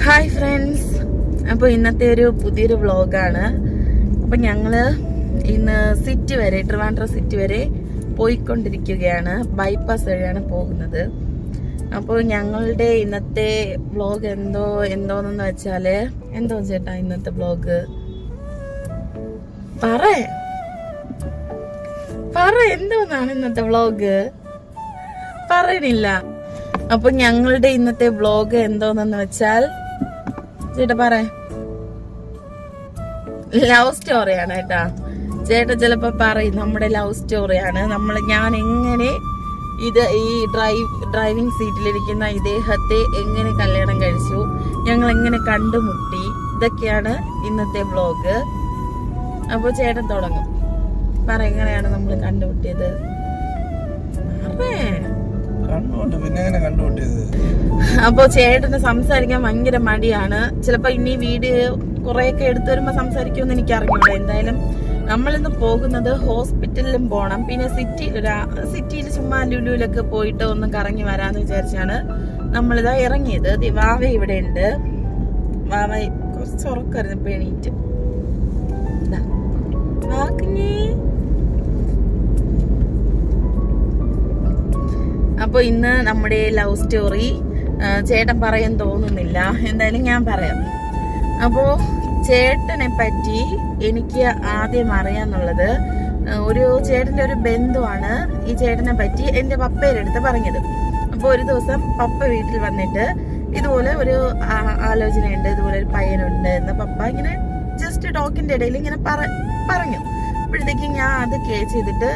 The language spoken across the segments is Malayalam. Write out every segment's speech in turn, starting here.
ഹായ് ഫ്രണ്ട്സ്, അപ്പോൾ ഇന്നത്തെ ഒരു പുതിയൊരു വ്ളോഗാണ്. അപ്പം ഞങ്ങള് ഇന്ന് സിറ്റി വരെ, ട്രിവാൻഡ്രം സിറ്റി വരെ പോയിക്കൊണ്ടിരിക്കുകയാണ്. ബൈപ്പാസ് വഴിയാണ് പോകുന്നത്. അപ്പോൾ ഞങ്ങളുടെ ഇന്നത്തെ വ്ളോഗ് എന്തോന്നെന്ന് വെച്ചാല്, എന്തോ ചേട്ടാ ഇന്നത്തെ വ്ളോഗ് പറ എന്തോന്നാണ് ഇന്നത്തെ വ്ളോഗ്? പറയണില്ല. അപ്പൊ ഞങ്ങളുടെ ഇന്നത്തെ വ്ളോഗ് എന്തോന്നെന്ന് വെച്ചാൽ, ചേട്ടാ ലവ് സ്റ്റോറിയാണ് കേട്ടാ. ചേട്ടൻ ചിലപ്പോ പറയും നമ്മുടെ ലവ് സ്റ്റോറിയാണ്. ഞാൻ എങ്ങനെ ഈ ഡ്രൈവിംഗ് സീറ്റിലിരിക്കുന്ന ഇദ്ദേഹത്തെ എങ്ങനെ കല്യാണം കഴിച്ചു, ഞങ്ങൾ എങ്ങനെ കണ്ടുമുട്ടി, ഇതൊക്കെയാണ് ഇന്നത്തെ വ്ളോഗ്. അപ്പൊ ചേട്ടൻ തുടങ്ങും. എങ്ങനെയാണ് നമ്മൾ കണ്ടുമുട്ടിയത്? അപ്പൊ ചേട്ടന് സംസാരിക്കാൻ ഭയങ്കര മടിയാണ്. ചിലപ്പോ ഇനി വീഡിയോ കുറെയൊക്കെ എടുത്തു വരുമ്പോ സംസാരിക്കുമെന്ന് എനിക്ക് അറിഞ്ഞൂടാ. എന്തായാലും നമ്മളിന്ന് പോകുന്നത് ഹോസ്പിറ്റലിലും പോണം, പിന്നെ സിറ്റിയിൽ ചുമ്മാ ലുലുവിലൊക്കെ പോയിട്ട് ഒന്ന് കറങ്ങി വരാന്ന് വിചാരിച്ചാണ് നമ്മളിതാ ഇറങ്ങിയത്. വാവ ഇവിടെ ഉണ്ട്. വാവ കുറച്ച് ഉറക്കായിരുന്നു, ഇപ്പൊ എണീറ്റ്. അപ്പൊ ഇന്ന് നമ്മുടെ ലവ് സ്റ്റോറി ചേട്ടൻ പറയാൻ തോന്നുന്നില്ല, എന്തായാലും ഞാൻ പറയാം. അപ്പോ ചേട്ടനെ പറ്റി എനിക്ക് ആദ്യം അറിയാന്നുള്ളത്, ചേട്ടന്റെ ഒരു ബന്ധുവാണ് ഈ ചേട്ടനെ പറ്റി എന്റെ പപ്പയുടെ അടുത്ത് പറഞ്ഞത്. അപ്പൊ ഒരു ദിവസം പപ്പ വീട്ടിൽ വന്നിട്ട് ഇതുപോലെ ഒരു ആലോചനയുണ്ട്, ഇതുപോലെ ഒരു പയ്യനുണ്ട് എന്ന് പപ്പ ഇങ്ങനെ ജസ്റ്റ് ടോക്കിന്റെ ഇടയിൽ ഇങ്ങനെ പറഞ്ഞു. അപ്പോഴത്തേക്കും ഞാൻ അത് കേസ് ചെയ്തിട്ട്,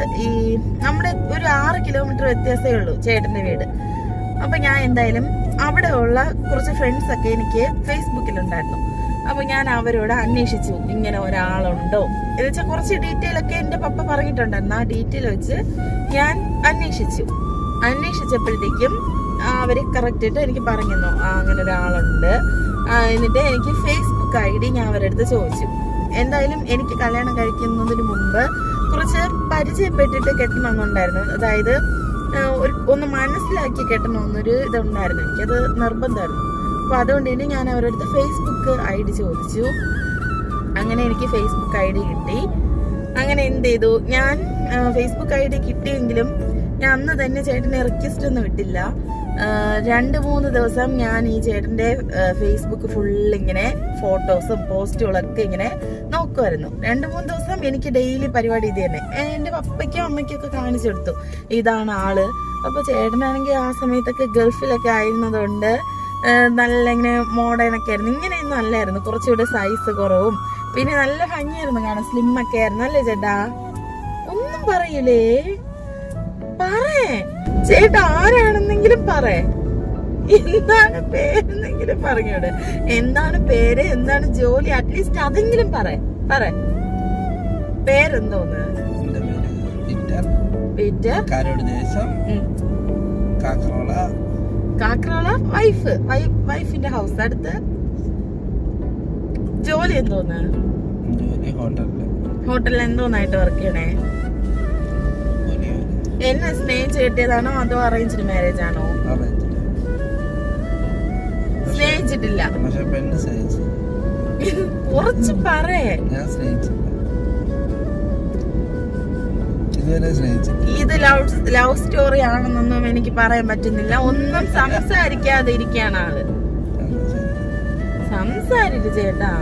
നമ്മുടെ ഒരു 6 കിലോമീറ്റർ വ്യത്യാസമേ ഉള്ളൂ ചേട്ടന്റെ വീട്. അപ്പൊ ഞാൻ എന്തായാലും അവിടെ ഉള്ള കുറച്ച് ഫ്രണ്ട്സ് ഒക്കെ എനിക്ക് ഫേസ്ബുക്കിലുണ്ടായിരുന്നു. അപ്പൊ ഞാൻ അവരോട് അന്വേഷിച്ചു, ഇങ്ങനെ ഒരാളുണ്ടോ എന്ന് വെച്ചാൽ കുറച്ച് ഡീറ്റെയിൽ ഒക്കെ എന്റെ പപ്പ പറഞ്ഞിട്ടുണ്ടായിരുന്നു. ആ ഡീറ്റെയിൽ വെച്ച് ഞാൻ അന്വേഷിച്ചപ്പോഴത്തേക്കും അവര് കറക്റ്റ് ആയിട്ട് എനിക്ക് പറഞ്ഞു തന്നു, അങ്ങനെ ഒരാളുണ്ട്. എന്നിട്ട് എനിക്ക് ഫേസ്ബുക്ക് ID ഞാൻ അവരുടെ അടുത്ത് ചോദിച്ചു. എന്തായാലും എനിക്ക് കല്യാണം കഴിക്കുന്നതിന് മുമ്പ് കുറച്ച് പരിചയപ്പെട്ടിട്ട് കെട്ടണമെന്നുണ്ടായിരുന്നു. അതായത് ഒന്ന് മനസ്സിലാക്കി കെട്ടണമെന്നൊരു ഇതുണ്ടായിരുന്നു, എനിക്കത് നിർബന്ധമായിരുന്നു. അപ്പൊ അതുകൊണ്ട് തന്നെ ഞാൻ അവരുടെ അടുത്ത് ഫേസ്ബുക്ക് ID ചോദിച്ചു. അങ്ങനെ എനിക്ക് ഫേസ്ബുക്ക് ID കിട്ടി. അങ്ങനെ എന്ത് ചെയ്തു, ഞാൻ ഫേസ്ബുക്ക് ID കിട്ടിയെങ്കിലും ഞാൻ അന്ന് തന്നെ ചേട്ടനെ റിക്വസ്റ്റ് ഒന്നും വിട്ടില്ല. 2-3 ദിവസം ഞാൻ ഈ ചേട്ടന്റെ ഫേസ്ബുക്ക് ഫുള്ള് ഇങ്ങനെ ഫോട്ടോസും പോസ്റ്റുകളൊക്കെ ഇങ്ങനെ നോക്കുമായിരുന്നു. 2-3 ദിവസം എനിക്ക് ഡെയിലി പരിപാടി ഇത് തന്നെ. എന്റെ പപ്പയ്ക്കും അമ്മയ്ക്കും ഒക്കെ കാണിച്ചു കൊടുത്തു, ഇതാണ് ആള്. അപ്പൊ ചേട്ടനാണെങ്കിൽ ആ സമയത്തൊക്കെ ഗൾഫിലൊക്കെ ആയിരുന്നതുകൊണ്ട് നല്ല ഇങ്ങനെ മോഡേൺ ഒക്കെ ആയിരുന്നു. ഇങ്ങനെയൊന്നും അല്ലായിരുന്നു, കുറച്ചുകൂടെ സൈസ് കുറവും, പിന്നെ നല്ല ഭംഗിയായിരുന്നു കാണാൻ, സ്ലിം ഒക്കെ ആയിരുന്നു. അല്ലേ ചേട്ടാ? ഒന്നും പറയില്ലേ? ചേട്ടാ ആരാണെന്നെങ്കിലും എന്താണ് പേരെന്നെങ്കിലും പറഞ്ഞോട്. എന്താണ് പേര്, എന്താണ് ജോലി, അറ്റ്ലീസ്റ്റ് അതെങ്കിലും പേരെന്തോന്ന്? കാക്കറോള. വൈഫിന്റെ ഹൗസ് അടുത്ത്. ജോലി എന്തോന്ന്? ഹോട്ടലിൽ എന്തോന്നായിട്ട് വർക്ക് ചെയ്യണേ? എന്നെ സ്നേഹിച്ച് കെട്ടിയതാണോ അതോ അറേഞ്ച്ഡ് മാരേജ് ആണോ? സ്നേഹിച്ചിട്ടില്ല. കുറച്ച് ഇത് ലവ് സ്റ്റോറി ആണെന്നൊന്നും എനിക്ക് പറയാൻ പറ്റുന്നില്ല. ഒന്നും സംസാരിക്കാതെ ഇരിക്കുകയാണ് ആള്. സംസാരിച്ചു ചേട്ടാ.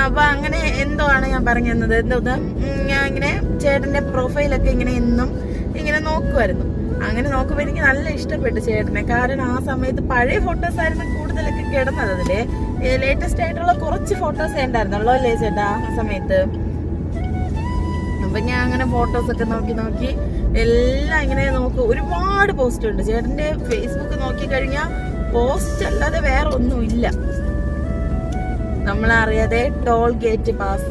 അപ്പൊ അങ്ങനെ എന്തോ ആണ് ഞാൻ പറഞ്ഞു തന്നത്. ഞാൻ ഇങ്ങനെ ചേട്ടന്റെ പ്രൊഫൈലൊക്കെ ഇങ്ങനെ എന്നും ഇങ്ങനെ നോക്കുമായിരുന്നു. അങ്ങനെ നോക്കുമ്പോ എനിക്ക് നല്ല ഇഷ്ടപ്പെട്ടു ചേട്ടനെ. കാരണം ആ സമയത്ത് പഴയ ഫോട്ടോസ് ആയിരുന്നു കൂടുതലൊക്കെ കിടന്നത്. അതില് ലേറ്റസ്റ്റ് ആയിട്ടുള്ള കുറച്ച് ഫോട്ടോസേ ഉണ്ടായിരുന്നുള്ളൂ അല്ലേ ചേട്ടാ ആ സമയത്ത്? അപ്പൊ ഞാൻ അങ്ങനെ ഫോട്ടോസ് ഒക്കെ നോക്കി എല്ലാം ഇങ്ങനെ നോക്കും. ഒരുപാട് പോസ്റ്റ് ഉണ്ട് ചേട്ടന്റെ ഫേസ്ബുക്ക് നോക്കി കഴിഞ്ഞാൽ. പോസ്റ്റ് അല്ലാതെ വേറെ ഒന്നും ഇല്ല. നമ്മളറിയാതെ ടോൾ ഗേറ്റ് പാസ്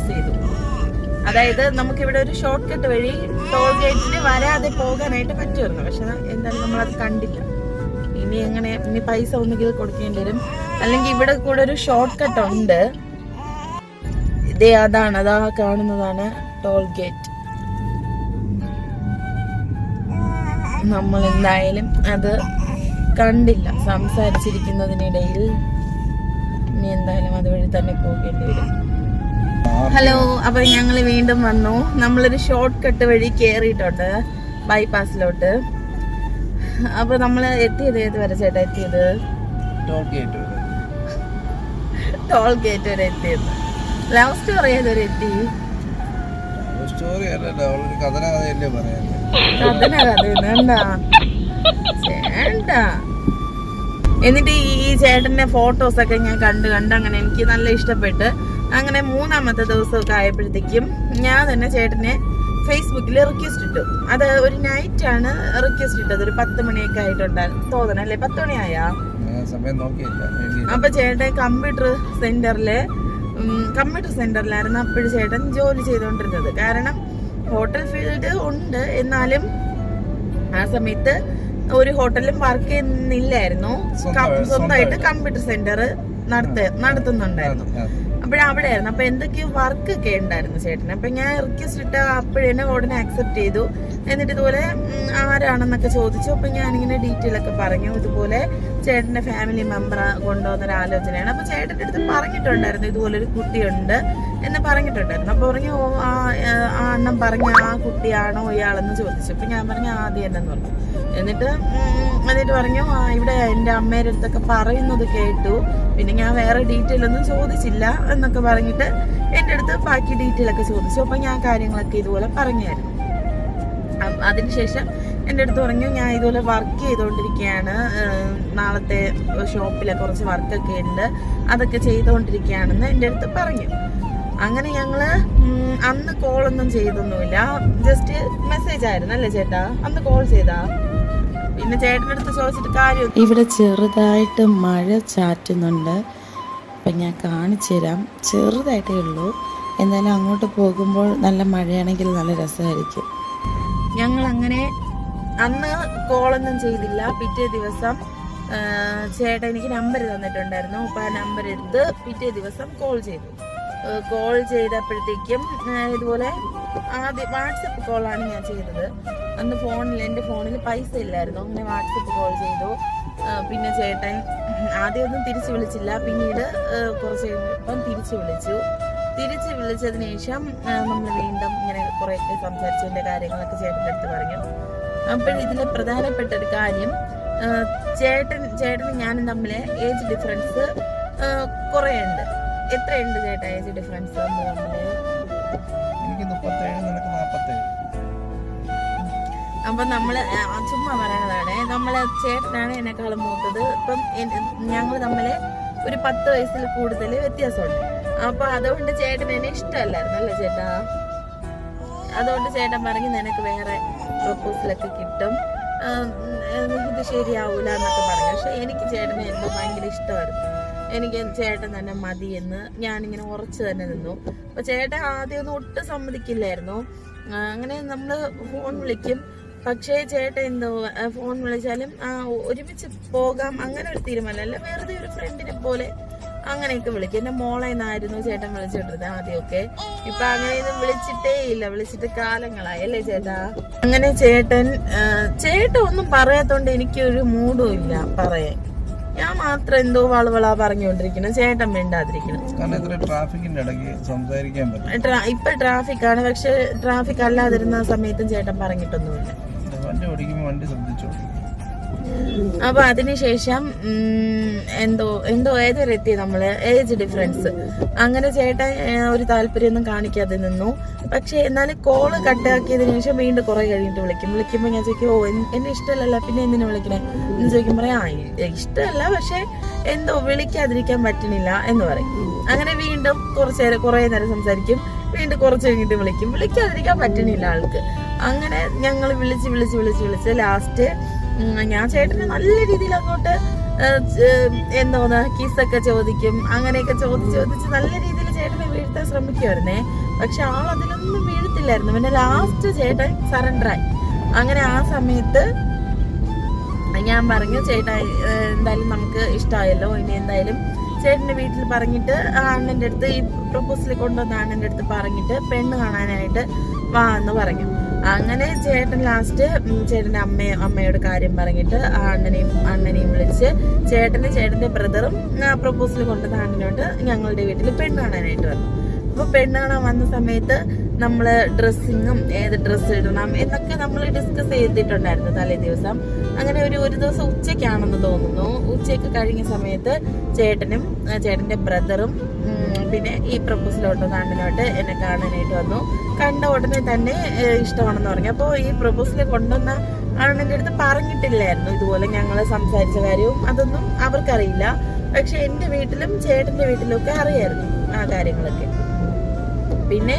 ചെയ്തു. അതായത് നമുക്കിവിടെ ഒരു ഷോർട്ട് കട്ട് വഴി ടോൾ ഗേറ്റിൽ വരാതെ പോകാനായിട്ട് പറ്റുമായിരുന്നു. പക്ഷെ എന്തായാലും നമ്മളത് കണ്ടില്ല. ഇനി പൈസ ഒന്നുകിൽ കൊടുക്കേണ്ടി വരും, അല്ലെങ്കിൽ ഇവിടെ കൂടെ ഒരു ഷോർട്ട് കട്ട് ഉണ്ട്. അതാ കാണുന്നതാണ് ടോൾ ഗേറ്റ്. നമ്മൾ എന്തായാലും അത് കണ്ടില്ല സംസാരിച്ചിരിക്കുന്നതിനിടയിൽ. ഇനി എന്തായാലും അതുവഴി തന്നെ പോകേണ്ടി വരും. ഹലോ, അപ്പൊ ഞങ്ങൾ വീണ്ടും വന്നു. നമ്മളൊരു ഷോർട്ട് കട്ട് വഴി കേറിയിട്ടുണ്ട് ബൈപ്പാസിലോട്ട്. അപ്പൊ നമ്മള് എത്തിയത് ഏത് വരെ ചേട്ടാ എത്തിയത്? ടോൾ ഗേറ്റ് വരെ എത്തിയത്. ലവ് സ്റ്റോറി ഏതുവരെ എത്തി? കഥന കഥ ചേട്ടാ. എന്നിട്ട് ഈ ചേട്ടന്റെ ഫോട്ടോസ് ഒക്കെ ഞാൻ കണ്ട് അങ്ങനെ എനിക്ക് നല്ല ഇഷ്ടപ്പെട്ട്. അങ്ങനെ 3-ാമത്തെ ദിവസമൊക്കെ ആയപ്പോഴത്തേക്കും ഞാൻ തന്നെ ചേട്ടനെ ഫേസ്ബുക്കിൽ റിക്വസ്റ്റ് ഇട്ടു. അത് ഒരു നൈറ്റ് ആണ് റിക്വസ്റ്റ് ഇട്ടത്. ഒരു 10 മണിയൊക്കെ ആയിട്ടുണ്ടായിരുന്നു തോന്നണം, അല്ലേ? 10 മണിയായാ? അപ്പൊ ചേട്ടൻ കമ്പ്യൂട്ടർ സെന്ററിലായിരുന്നു അപ്പോഴും ചേട്ടൻ ജോലി ചെയ്തുകൊണ്ടിരുന്നത്. കാരണം ഹോട്ടൽ ഫീൽഡ് ഉണ്ട്, എന്നാലും ആ സമയത്ത് ഒരു ഹോട്ടലിലും വർക്ക് ചെയ്യുന്നില്ലായിരുന്നു. സ്വന്തമായിട്ട് കമ്പ്യൂട്ടർ സെന്റർ നടത്തുന്നുണ്ടായിരുന്നു. അപ്പോഴവിടെയായിരുന്നു. അപ്പൊ എന്തൊക്കെയോ വർക്ക് ഒക്കെ ഉണ്ടായിരുന്നു ചേട്ടന്. അപ്പൊ ഞാൻ റിക്വസ്റ്റ് ഇട്ട അപ്പോഴെന്നെ ഉടനെ അക്സെപ്റ്റ് ചെയ്തു. എന്നിട്ട് ഇതുപോലെ ആരാണെന്നൊക്കെ ചോദിച്ചു. അപ്പൊ ഞാനിങ്ങനെ ഡീറ്റെയിൽ ഒക്കെ പറഞ്ഞു. ഇതുപോലെ ചേട്ടന്റെ ഫാമിലി മെമ്പർ കൊണ്ടുവന്നൊരു ആലോചനയാണ്. അപ്പൊ ചേട്ടന്റെ അടുത്ത് പറഞ്ഞിട്ടുണ്ടായിരുന്നു ഇതുപോലൊരു കുട്ടിയുണ്ട് എന്ന് പറഞ്ഞിട്ടുണ്ടായിരുന്നു. അപ്പൊ പറഞ്ഞു ആ അണ്ണൻ പറഞ്ഞ ആ കുട്ടിയാണോ ഇയാളെന്ന് ചോദിച്ചു. അപ്പൊ ഞാൻ പറഞ്ഞു ആദ്യം എന്നെന്ന് പറഞ്ഞു. എന്നിട്ട് പറഞ്ഞു ഇവിടെ എൻ്റെ അമ്മയുടെ അടുത്തൊക്കെ പറയുന്നത് കേട്ടു, പിന്നെ ഞാൻ വേറെ ഡീറ്റെയിൽ ഒന്നും ചോദിച്ചില്ല എന്നൊക്കെ പറഞ്ഞിട്ട് എൻ്റെ അടുത്ത് ബാക്കി ഡീറ്റെയിൽ ഒക്കെ ചോദിച്ചു. അപ്പൊ ഞാൻ കാര്യങ്ങളൊക്കെ ഇതുപോലെ പറഞ്ഞായിരുന്നു. അതിനുശേഷം എൻ്റെ അടുത്ത് പറഞ്ഞു ഞാൻ ഇതുപോലെ വർക്ക് ചെയ്തുകൊണ്ടിരിക്കുകയാണ്, നാളത്തെ ഷോപ്പിലെ കുറച്ച് വർക്കൊക്കെ ഉണ്ട്, അതൊക്കെ ചെയ്തുകൊണ്ടിരിക്കുകയാണെന്ന് എൻ്റെ അടുത്ത് പറഞ്ഞു. അങ്ങനെ ഞങ്ങള് അന്ന് കോളൊന്നും ചെയ്തൊന്നുമില്ല, ജസ്റ്റ് മെസ്സേജ് ആയിരുന്നു, അല്ലേ ചേട്ടാ? അന്ന് കോൾ ചെയ്താ? പിന്നെ ചേട്ടൻ്റെ അടുത്ത് ചോദിച്ചിട്ട് കാര്യം. ഇവിടെ ചെറുതായിട്ട് മഴ ചാറ്റുന്നുണ്ട്. അപ്പം ഞാൻ കാണിച്ചു തരാം. ചെറുതായിട്ടേ ഉള്ളൂ, എന്തായാലും അങ്ങോട്ട് പോകുമ്പോൾ നല്ല മഴയാണെങ്കിൽ നല്ല രസമായിരിക്കും. ഞങ്ങൾ അങ്ങനെ അന്ന് കോളൊന്നും ചെയ്തില്ല. പിറ്റേ ദിവസം ചേട്ടൻ എനിക്ക് നമ്പർ തന്നിട്ടുണ്ടായിരുന്നു. അപ്പം ആ നമ്പർ എടുത്ത് പിറ്റേ ദിവസം കോൾ ചെയ്തു. കോൾ ചെയ്തപ്പോഴത്തേക്കും ഇതുപോലെ ആദ്യം വാട്സപ്പ് കോളാണ് ഞാൻ ചെയ്തത്. അന്ന് എൻ്റെ ഫോണിൽ പൈസ ഇല്ലായിരുന്നു. അങ്ങനെ വാട്സപ്പ് കോൾ ചെയ്തു. പിന്നെ ചേട്ടൻ ആദ്യമൊന്നും തിരിച്ചു വിളിച്ചില്ല, പിന്നീട് കുറച്ച് കഴിഞ്ഞപ്പം തിരിച്ചു വിളിച്ചതിന് ശേഷം നമ്മൾ വീണ്ടും ഇങ്ങനെ കുറേയൊക്കെ സംസാരിച്ചതിൻ്റെ കാര്യങ്ങളൊക്കെ ചേട്ടൻ്റെ അടുത്ത് പറഞ്ഞു. അപ്പോഴിതിൽ പ്രധാനപ്പെട്ട ഒരു കാര്യം, ചേട്ടനും ഞാനും തമ്മിൽ ഏജ് ഡിഫറൻസ് കുറേ ഉണ്ട്. എത്രയുണ്ട് ചേട്ടാ ഏജ് ഡിഫറൻസ് തമ്മിൽ? അപ്പൊ നമ്മള് ചുമ്മാ പറയണതാണ്. നമ്മളെ ചേട്ടനാണ് എന്നെക്കാളും മൂത്തത്. ഇപ്പം ഞങ്ങൾ തമ്മിൽ ഒരു 10 വയസ്സിൽ കൂടുതൽ വ്യത്യാസമുണ്ട്. അപ്പൊ അതുകൊണ്ട് ചേട്ടൻ എന്നെ ഇഷ്ടമല്ലായിരുന്നു, അല്ലേ ചേട്ടാ? അതുകൊണ്ട് ചേട്ടൻ പറഞ്ഞു നിനക്ക് വേറെ പ്രൊപ്പോസലൊക്കെ കിട്ടും, ഇത് ശരിയാവൂല എന്നൊക്കെ പറഞ്ഞു. പക്ഷെ എനിക്ക് ചേട്ടനെ എന്തോ ഭയങ്കര ഇഷ്ടമായിരുന്നു. എനിക്ക് ചേട്ടൻ തന്നെ മതി എന്ന് ഞാനിങ്ങനെ ഉറച്ചു തന്നെ നിന്നു. അപ്പൊ ചേട്ടൻ ആദ്യമൊന്നും ഒട്ടും സമ്മതിക്കില്ലായിരുന്നു. അങ്ങനെ നമ്മള് ഫോൺ വിളിക്കും, പക്ഷേ ചേട്ടൻ എന്തോ ഫോൺ വിളിച്ചാലും ഒരുമിച്ച് പോകാം അങ്ങനെ ഒരു തീരുമാനമല്ല, വെറുതെ ഒരു ഫ്രണ്ടിനെ പോലെ അങ്ങനെയൊക്കെ വിളിക്കും. എന്റെ മോളെ നിന്നായിരുന്നു ചേട്ടൻ വിളിച്ചിട്ടിരുന്നത് ആദ്യമൊക്കെ. ഇപ്പൊ അങ്ങനെയൊന്നും വിളിച്ചിട്ടേ ഇല്ല, വിളിച്ചിട്ട് കാലങ്ങളായി, അല്ലേ ചേട്ടാ? അങ്ങനെ ചേട്ടൻ ഒന്നും പറയാത്തോണ്ട് എനിക്കൊരു മൂഡും ഇല്ല പറയാൻ. ഞാൻ മാത്രം എന്തോ വളവളാ പറഞ്ഞുകൊണ്ടിരിക്കണം, ചേട്ടൻ വേണ്ടാതിരിക്കണം. ഇപ്പൊ ട്രാഫിക്കാണ്, പക്ഷെ ട്രാഫിക് അല്ലാതിരുന്ന സമയത്തും ചേട്ടൻ പറഞ്ഞിട്ടൊന്നുമില്ല. അപ്പൊ അതിനുശേഷം എന്തോ ഏതൊരെത്തി നമ്മള് ഏജ് ഡിഫറൻസ്. അങ്ങനെ ചേട്ടൻ ഒരു താല്പര്യമൊന്നും കാണിക്കാതെ നിന്നു. പക്ഷെ എന്നാലും കോള് കട്ടാക്കിയതിനു ശേഷം വീണ്ടും കുറെ കഴിഞ്ഞിട്ട് വിളിക്കുമ്പോ ഞാൻ ചോദിക്കും എന്നെ ഇഷ്ടമല്ലല്ലോ പിന്നെ എന്തിനാ വിളിക്കണേ എന്ന് ചോദിക്കുമ്പോ ഇഷ്ടമല്ല, പക്ഷെ എന്തോ വിളിക്കാതിരിക്കാൻ പറ്റണില്ല എന്ന് പറയും. അങ്ങനെ വീണ്ടും കുറെ നേരം സംസാരിക്കും, വീണ്ടും കുറച്ച് കഴിഞ്ഞിട്ട് വിളിക്കാതിരിക്കാൻ പറ്റണില്ല ആൾക്ക്. അങ്ങനെ ഞങ്ങൾ വിളിച്ച് ലാസ്റ്റ് ഞാൻ ചേട്ടന് നല്ല രീതിയിൽ അങ്ങോട്ട് എന്തോന്ന് കിസ്സൊക്കെ ചോദിക്കും. അങ്ങനെയൊക്കെ ചോദിച്ച് നല്ല രീതിയിൽ ചേട്ടനെ വീഴ്ത്താൻ ശ്രമിക്കുമായിരുന്നേ. പക്ഷെ ആൾ അതിലൊന്നും വീഴത്തില്ലായിരുന്നു. പിന്നെ ലാസ്റ്റ് ചേട്ടൻ സറണ്ടറായി. അങ്ങനെ ആ സമയത്ത് ഞാൻ പറഞ്ഞു ചേട്ടാ എന്തായാലും നമുക്ക് ഇഷ്ടമായല്ലോ, ഇനി എന്തായാലും ചേട്ടൻ്റെ വീട്ടിൽ പറഞ്ഞിട്ട് അണ്ണൻ്റെ അടുത്ത് ഈ പ്രൊപ്പോസൽ കൊണ്ടുവന്ന അണ്ണൻ്റെ അടുത്ത് പറഞ്ഞിട്ട് പെണ്ണ് കാണാനായിട്ട് വാ എന്ന് പറഞ്ഞു. അങ്ങനെ ചേട്ടൻ ലാസ്റ്റ് ചേട്ടൻ്റെ അമ്മയോട് കാര്യം പറഞ്ഞിട്ട് അണ്ണനെയും വെച്ച് ചേട്ടന്റെ ബ്രദറും പ്രപ്പോസൽ കൊണ്ട് നാടിനോട്ട് ഞങ്ങളുടെ വീട്ടിൽ പെണ്ണ് കാണാനായിട്ട് വന്നു. അപ്പൊ പെണ്ണ് കാണാൻ വന്ന സമയത്ത് നമ്മള് ഡ്രസ്സിങ്ങും ഏത് ഡ്രസ്സ് ഇടണം എന്നൊക്കെ നമ്മൾ ഡിസ്കസ് ചെയ്തിട്ടുണ്ടായിരുന്നു തലേ ദിവസം. അങ്ങനെ ഒരു ദിവസം ഉച്ചയ്ക്കാണെന്ന് തോന്നുന്നു. ഉച്ചയ്ക്ക് കഴിഞ്ഞ സമയത്ത് ചേട്ടന്റെ ബ്രദറും പിന്നെ ഈ പ്രപ്പോസലോട്ട് നാടിനോട്ട് എന്നെ കാണാനായിട്ട് വന്നു. കണ്ട ഉടനെ തന്നെ ഇഷ്ടമാണെന്ന് പറഞ്ഞു. അപ്പോൾ ഈ പ്രപ്പോസൽ കൊണ്ടുവന്ന ആണെന്റെ അടുത്ത് പറഞ്ഞിട്ടില്ലായിരുന്നു ഇതുപോലെ ഞങ്ങൾ സംസാരിച്ച കാര്യവും അതൊന്നും അവർക്കറിയില്ല. പക്ഷെ എന്റെ വീട്ടിലും ചേട്ടന്റെ വീട്ടിലും ഒക്കെ അറിയായിരുന്നു ആ കാര്യങ്ങളൊക്കെ. പിന്നെ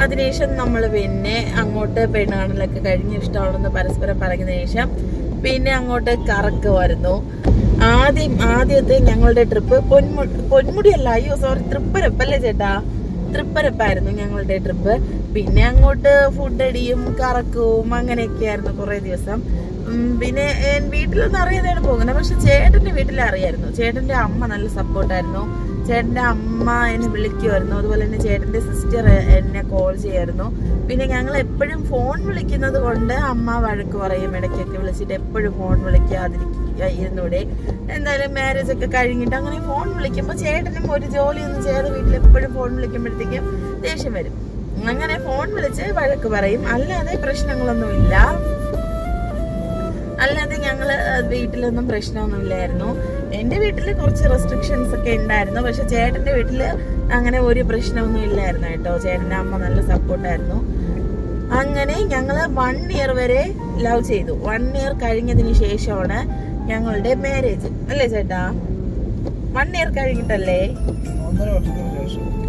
അതിനുശേഷം നമ്മൾ പിന്നെ അങ്ങോട്ട് പെണ്ണ് കാണലൊക്കെ കഴിഞ്ഞ് ഇഷ്ടമാണെന്ന് പരസ്പരം പറഞ്ഞതിന് ശേഷം പിന്നെ അങ്ങോട്ട് കറക്കുമായിരുന്നു. ആദ്യത്തെ ഞങ്ങളുടെ ട്രിപ്പ് പൊന്മുടിയല്ല, അയ്യോ സോറി, തൃപ്പരപ്പല്ലേ ചേട്ടാ, തൃപ്പരപ്പായിരുന്നു ഞങ്ങളുടെ ട്രിപ്പ്. പിന്നെ അങ്ങോട്ട് ഫുഡ് അടിയും കറക്കവും അങ്ങനെയൊക്കെ ആയിരുന്നു കുറെ ദിവസം. പിന്നെ വീട്ടിലൊന്നും അറിയാതെയാണ് പോകുന്നത്. പക്ഷെ ചേട്ടന്റെ വീട്ടിൽ അറിയായിരുന്നു. ചേട്ടന്റെ അമ്മ നല്ല സപ്പോർട്ടായിരുന്നു. ചേട്ടന്റെ അമ്മ എന്നെ വിളിക്കുമായിരുന്നു. അതുപോലെ തന്നെ ചേട്ടന്റെ സിസ്റ്റർ എന്നെ കോൾ ചെയ്യായിരുന്നു. പിന്നെ ഞങ്ങൾ എപ്പോഴും ഫോൺ വിളിക്കുന്നത് കൊണ്ട് അമ്മ വഴക്ക് പറയും. ഇടയ്ക്കൊക്കെ വിളിച്ചിട്ട് എപ്പോഴും ഫോൺ വിളിക്കാതിരുന്നൂടെ, എന്തായാലും മാരേജ് ഒക്കെ കഴിഞ്ഞിട്ട് അങ്ങനെ ഫോൺ വിളിക്കുമ്പോൾ ചേട്ടനും ഒരു ജോലിയൊന്നും ചെയ്യാതെ വീട്ടിൽ എപ്പോഴും ഫോൺ വിളിക്കുമ്പോഴത്തേക്കും ദേഷ്യം വരും. അങ്ങനെ ഫോൺ വിളിച്ച് വഴക്ക് പറയും. അല്ലാതെ പ്രശ്നങ്ങളൊന്നുമില്ല. അല്ലാതെ ഞങ്ങള് വീട്ടിലൊന്നും പ്രശ്നമൊന്നുമില്ലായിരുന്നു. എന്റെ വീട്ടില് കുറച്ച് റെസ്ട്രിക്ഷൻസ് ഒക്കെ ഉണ്ടായിരുന്നു. പക്ഷെ ചേട്ടന്റെ വീട്ടില് അങ്ങനെ ഒരു പ്രശ്നമൊന്നും ഇല്ലായിരുന്നു കേട്ടോ. ചേട്ടന്റെ അമ്മ നല്ല സപ്പോർട്ടായിരുന്നു. അങ്ങനെ ഞങ്ങള് 1 ഇയർ വരെ ലവ് ചെയ്തു. 1 ഇയർ കഴിഞ്ഞതിന് ശേഷമാണ് ഞങ്ങളുടെ മാരേജ്, അല്ലേ ചേട്ടാ? 1 ഇയർ കഴിഞ്ഞിട്ടല്ലേ?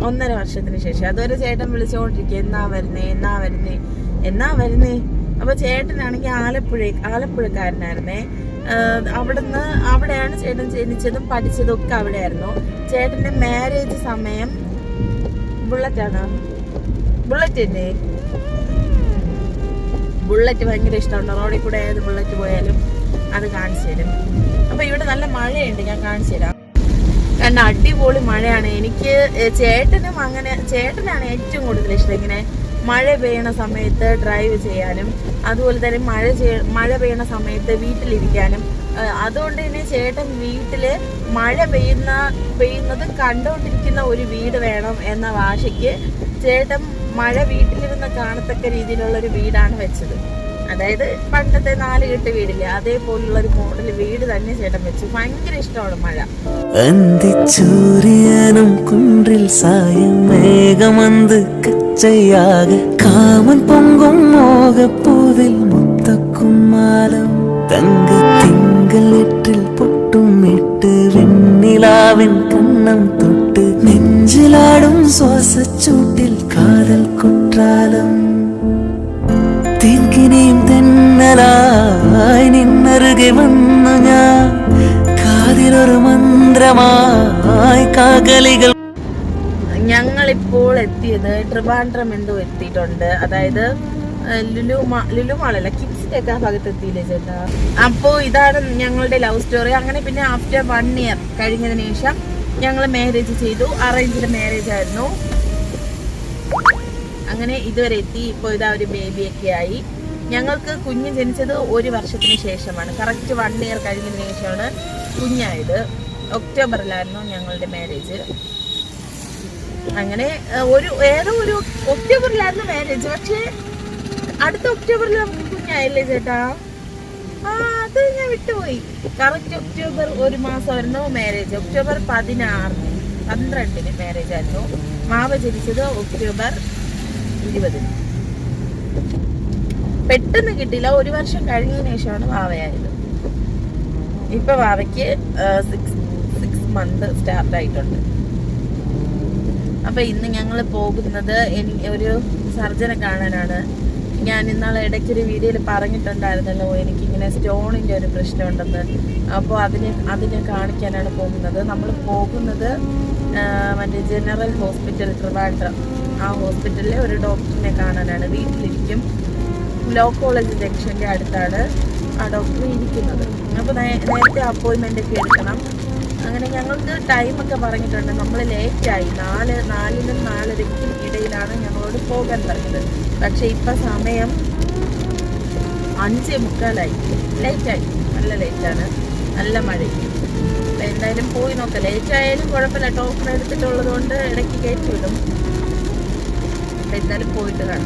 1.5 വർഷത്തിന് ശേഷം. അതുവരെ ചേട്ടൻ വിളിച്ചുകൊണ്ടിരിക്കും, എന്നാ വരുന്നേ. അപ്പൊ ചേട്ടനാണെങ്കിൽ ആലപ്പുഴക്കാരനായിരുന്നേ. അവിടെയാണ് ചേട്ടൻ ജനിച്ചതും പഠിച്ചതും ഒക്കെ അവിടെയായിരുന്നു. ചേട്ടന്റെ മാരേജ് സമയം ബുള്ളറ്റ് ഭയങ്കര ഇഷ്ടമുണ്ട്. റോഡിൽ കൂടെ ഏത് ബുള്ളറ്റ് പോയാലും അത് കാണിച്ചു തരും. അപ്പൊ ഇവിടെ നല്ല മഴയുണ്ട്, ഞാൻ കാണിച്ചു തരാം. കാരണം അടിപൊളി മഴയാണ്. എനിക്ക് ചേട്ടനാണ് ഏറ്റവും കൂടുതൽ ഇഷ്ടം ഇങ്ങനെ മഴ പെയ്യണ സമയത്ത് ഡ്രൈവ് ചെയ്യാനും, അതുപോലെ തന്നെ മഴ പെയ്യണ സമയത്ത് വീട്ടിലിരിക്കാനും. അതുകൊണ്ട് തന്നെ ചേട്ടൻ വീട്ടില് മഴ പെയ്യുന്നത് കണ്ടുകൊണ്ടിരിക്കുന്ന ഒരു വീട് വേണം എന്ന വാശിക്ക് ചേട്ടൻ മഴ വീട്ടിലിരുന്ന് കാണത്തക്ക രീതിയിലുള്ള ഒരു വീടാണ് വെച്ചത്. അതായത് പണ്ടത്തെ 4 കെട്ട് വീടില്ലേ, അതേപോലുള്ള ഒരു മോഡൽ വീട് തന്നെ ചേട്ടൻ വെച്ചു. ഭയങ്കര ഇഷ്ടമാണ് മഴ. കുன்றில் சாயும் மேகம் வந்து கச்சையாக காமன் பொங்கும் மோகப்பூவில் முத்தக்கும் மாலம் தங்க திங்கள் எற்றில் பொட்டும் இட்டு வெண்ணிலாவின் கண்ணம் தொட்டு நெஞ்சிலாடும் சுவாசச்சூட்டில் காதல் குற்றாலம் തേക്കിനെയും തെന്നലായി നിന്നരുകെ വന്നു ഞാൻ കാതിലൊരു മന്ത്രമായി കാകലികൾ. ഞങ്ങളിപ്പോൾ എത്തിയത് ട്രിവാൻഡ്രം എത്തിയിട്ടുണ്ട്. അതായത് ലുലുമാളല്ല, കിഡ്സിന്റെ ഒക്കെ ആ ഭാഗത്ത് എത്തിയില്ലേ ചേട്ടാ. അപ്പോ ഇതാണ് ഞങ്ങളുടെ ലവ് സ്റ്റോറി. അങ്ങനെ പിന്നെ ആഫ്റ്റർ 1 ഇയർ കഴിഞ്ഞതിന് ശേഷം ഞങ്ങൾ മാരേജ് ചെയ്തു. അറേഞ്ച്ഡ് മാരേജ് ആയിരുന്നു. അങ്ങനെ ഇതുവരെ എത്തി. ഇപ്പോൾ ഇതാ ഒരു ബേബിയൊക്കെ ആയി. ഞങ്ങൾക്ക് കുഞ്ഞ് ജനിച്ചത് 1 വർഷത്തിന് ശേഷമാണ്. കറക്റ്റ് 1 ഇയർ കഴിഞ്ഞതിന് ശേഷമാണ് കുഞ്ഞായത്. ഒക്ടോബറിലായിരുന്നു ഞങ്ങളുടെ മാരേജ്. അങ്ങനെ ഏതോ ഒരു ഒക്ടോബറിലായിരുന്നു മാരേജ്. പക്ഷേ അടുത്ത ഒക്ടോബറിൽ നമുക്ക് കുഞ്ഞായില്ലേ ചേട്ടാ? അത് ഞാൻ വിട്ടുപോയി. കറക്റ്റ് ഒക്ടോബർ 1 മാസമായിരുന്നു മാരേജ്. ഒക്ടോബർ 12 മാരേജ് ആയിരുന്നു. മാവ ജനിച്ചത് ഒക്ടോബർ 20. പെട്ടെന്ന് കിട്ടിയില്ല. 1 വർഷം കഴിഞ്ഞതിന് ശേഷമാണ് വാവയായത്. ഇപ്പൊ വാവയ്ക്ക് 6 മന്ത് സ്റ്റാർട്ട് ആയിട്ടുണ്ട്. അപ്പൊ ഇന്ന് ഞങ്ങൾ പോകുന്നത് ഒരു സർജനെ കാണാനാണ്. ഞാൻ ഇന്നാളെ ഇടയ്ക്കൊരു വീഡിയോയിൽ പറഞ്ഞിട്ടുണ്ടായിരുന്നല്ലോ എനിക്കിങ്ങനെ സ്റ്റോണിന്റെ ഒരു പ്രശ്നമുണ്ടെന്ന്. അപ്പോൾ അതിനെ കാണിക്കാനാണ് പോകുന്നത്. നമ്മൾ പോകുന്നത് മറ്റേ ജനറൽ ഹോസ്പിറ്റൽ ട്രിവാൻഡ്രം, ആ ഹോസ്പിറ്റലിലെ ഒരു ഡോക്ടറിനെ കാണാനാണ്. വീട്ടിലിരിക്കും. ലോ കോളേജ് ജംഗ്ഷന്റെ അടുത്താണ് ആ ഡോക്ടർ ഇരിക്കുന്നത്. അപ്പോൾ നേരത്തെ അപ്പോയിൻമെന്റ് ഒക്കെ എടുക്കണം. അങ്ങനെ ഞങ്ങൾക്ക് ടൈമൊക്കെ പറഞ്ഞിട്ടുണ്ട്. നമ്മൾ ലേറ്റായി. 4-നും 4:30 ഇടയിലാണ് ഞങ്ങളോട് പോകാൻ പറഞ്ഞത്. പക്ഷെ ഇപ്പം സമയം 5:45. ലേറ്റായി, നല്ല ലേറ്റാണ്. നല്ല മഴയും. അപ്പൊ എന്തായാലും പോയി നോക്കാം. ലേറ്റ് ആയാലും കുഴപ്പമില്ല, ടോക്കൺ എടുത്തിട്ടുള്ളത് കൊണ്ട് ഇടയ്ക്ക് കയറ്റി വിടും. അപ്പൊ എന്തായാലും പോയിട്ട് കാണാം.